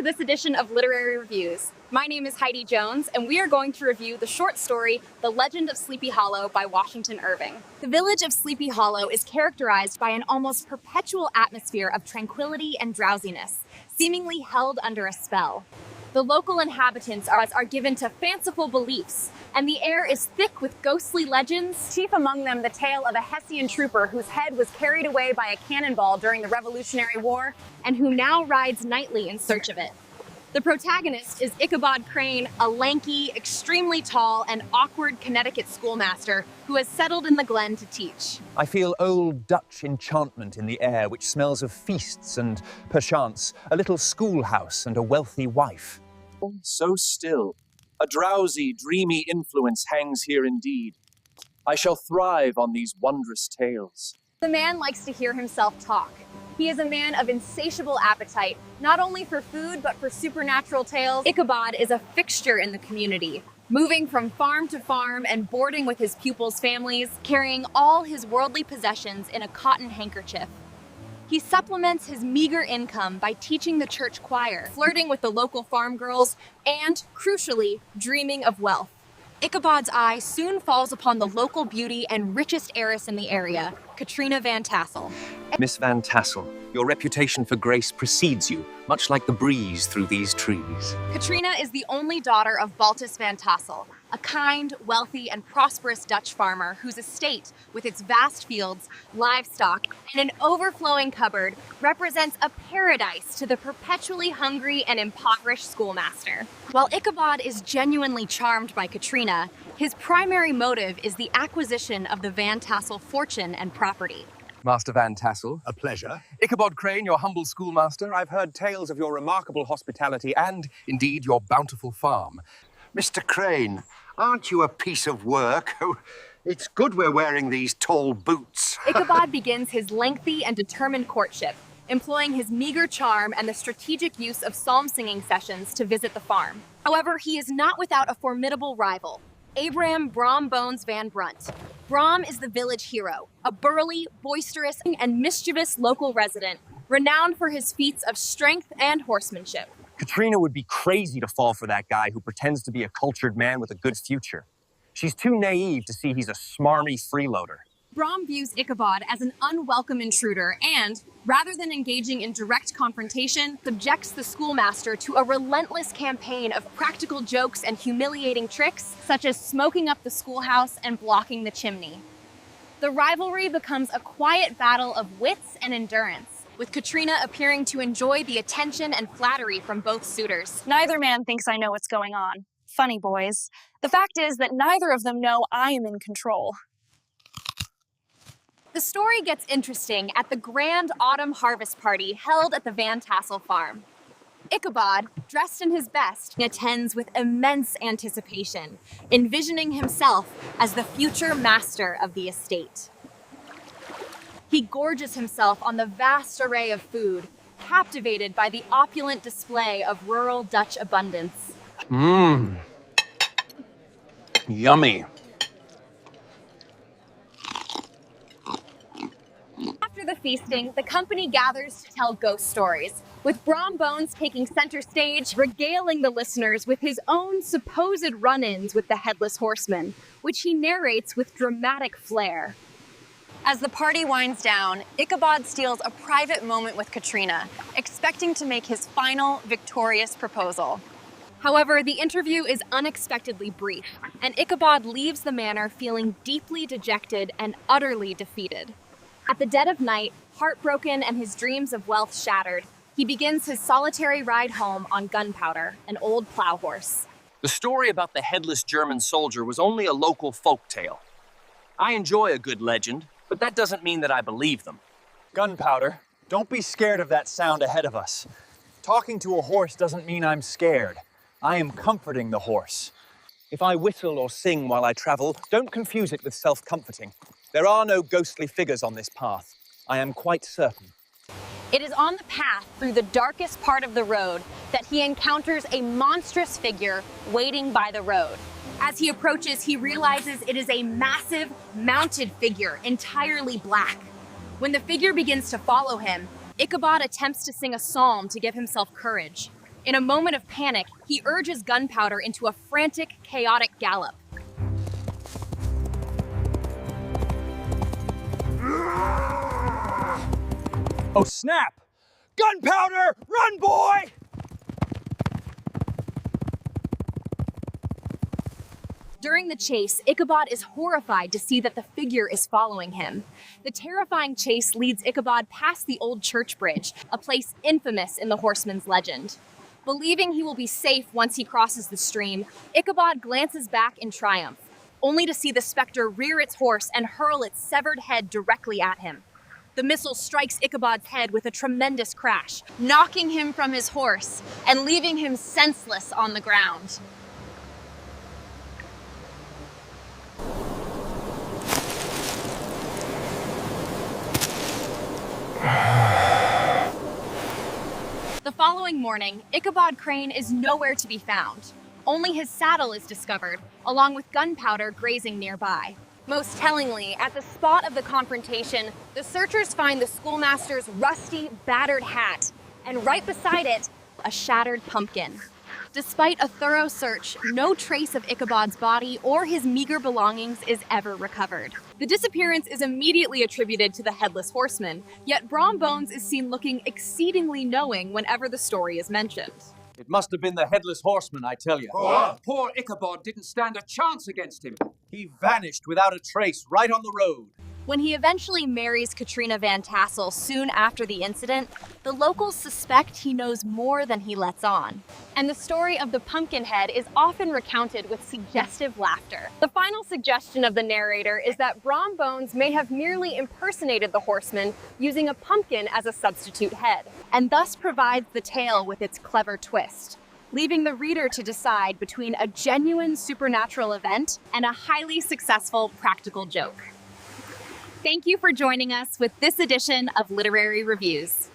to this edition of Literary Reviews. My name is Heidi Jones, and we are going to review the short story, The Legend of Sleepy Hollow by Washington Irving. The village of Sleepy Hollow is characterized by an almost perpetual atmosphere of tranquility and drowsiness, seemingly held under a spell. The local inhabitants are given to fanciful beliefs, and the air is thick with ghostly legends. Chief among them, the tale of a Hessian trooper whose head was carried away by a cannonball during the Revolutionary War, and who now rides nightly in search of it. The protagonist is Ichabod Crane, a lanky, extremely tall, and awkward Connecticut schoolmaster who has settled in the Glen to teach. I feel old Dutch enchantment in the air, which smells of feasts and, perchance, a little schoolhouse and a wealthy wife. So still, a drowsy, dreamy influence hangs here indeed. I shall thrive on these wondrous tales. The man likes to hear himself talk. He is a man of insatiable appetite, not only for food, but for supernatural tales. Ichabod is a fixture in the community, moving from farm to farm and boarding with his pupils' families, carrying all his worldly possessions in a cotton handkerchief. He supplements his meager income by teaching the church choir, flirting with the local farm girls, and, crucially, dreaming of wealth. Ichabod's eye soon falls upon the local beauty and richest heiress in the area, Katrina Van Tassel. Miss Van Tassel, your reputation for grace precedes you, much like the breeze through these trees. Katrina is the only daughter of Baltus Van Tassel, a kind, wealthy, and prosperous Dutch farmer whose estate, with its vast fields, livestock, and an overflowing cupboard, represents a paradise to the perpetually hungry and impoverished schoolmaster. While Ichabod is genuinely charmed by Katrina, his primary motive is the acquisition of the Van Tassel fortune and property. Master Van Tassel. A pleasure. Ichabod Crane, your humble schoolmaster. I've heard tales of your remarkable hospitality and, indeed, your bountiful farm. Mr. Crane, aren't you a piece of work? Oh, it's good we're wearing these tall boots. Ichabod begins his lengthy and determined courtship, employing his meager charm and the strategic use of psalm-singing sessions to visit the farm. However, he is not without a formidable rival, Abram Brom Bones Van Brunt. Brom is the village hero, a burly, boisterous, and mischievous local resident, renowned for his feats of strength and horsemanship. Katrina would be crazy to fall for that guy who pretends to be a cultured man with a good future. She's too naive to see he's a smarmy freeloader. Brom views Ichabod as an unwelcome intruder and, rather than engaging in direct confrontation, subjects the schoolmaster to a relentless campaign of practical jokes and humiliating tricks, such as smoking up the schoolhouse and blocking the chimney. The rivalry becomes a quiet battle of wits and endurance, with Katrina appearing to enjoy the attention and flattery from both suitors. Neither man thinks I know what's going on. Funny boys. The fact is that neither of them know I am in control. The story gets interesting at the grand autumn harvest party held at the Van Tassel farm. Ichabod, dressed in his best, attends with immense anticipation, envisioning himself as the future master of the estate. He gorges himself on the vast array of food, captivated by the opulent display of rural Dutch abundance. Mmm. Yummy. After the feasting, the company gathers to tell ghost stories, with Brom Bones taking center stage, regaling the listeners with his own supposed run-ins with the Headless Horseman, which he narrates with dramatic flair. As the party winds down, Ichabod steals a private moment with Katrina, expecting to make his final, victorious proposal. However, the interview is unexpectedly brief, and Ichabod leaves the manor feeling deeply dejected and utterly defeated. At the dead of night, heartbroken and his dreams of wealth shattered, he begins his solitary ride home on Gunpowder, an old plow horse. The story about the headless German soldier was only a local folk tale. I enjoy a good legend, but that doesn't mean that I believe them. Gunpowder, don't be scared of that sound ahead of us. Talking to a horse doesn't mean I'm scared. I am comforting the horse. If I whistle or sing while I travel, don't confuse it with self-comforting. There are no ghostly figures on this path. I am quite certain. It is on the path through the darkest part of the road that he encounters a monstrous figure waiting by the road. As he approaches, he realizes it is a massive, mounted figure, entirely black. When the figure begins to follow him, Ichabod attempts to sing a psalm to give himself courage. In a moment of panic, he urges Gunpowder into a frantic, chaotic gallop. Oh, snap! Gunpowder! Run, boy! During the chase, Ichabod is horrified to see that the figure is following him. The terrifying chase leads Ichabod past the old church bridge, a place infamous in the horseman's legend. Believing he will be safe once he crosses the stream, Ichabod glances back in triumph, only to see the specter rear its horse and hurl its severed head directly at him. The missile strikes Ichabod's head with a tremendous crash, knocking him from his horse and leaving him senseless on the ground. The following morning, Ichabod Crane is nowhere to be found. Only his saddle is discovered, along with Gunpowder grazing nearby. Most tellingly, at the spot of the confrontation, the searchers find the schoolmaster's rusty, battered hat, and right beside it, a shattered pumpkin. Despite a thorough search, no trace of Ichabod's body or his meager belongings is ever recovered. The disappearance is immediately attributed to the Headless Horseman, yet Brom Bones is seen looking exceedingly knowing whenever the story is mentioned. It must have been the Headless Horseman, I tell you. Poor Ichabod didn't stand a chance against him. He vanished without a trace right on the road. When he eventually marries Katrina Van Tassel soon after the incident, the locals suspect he knows more than he lets on. And the story of the Pumpkinhead is often recounted with suggestive laughter. The final suggestion of the narrator is that Brom Bones may have merely impersonated the horseman using a pumpkin as a substitute head, and thus provides the tale with its clever twist, leaving the reader to decide between a genuine supernatural event and a highly successful practical joke. Thank you for joining us with this edition of Literary Reviews.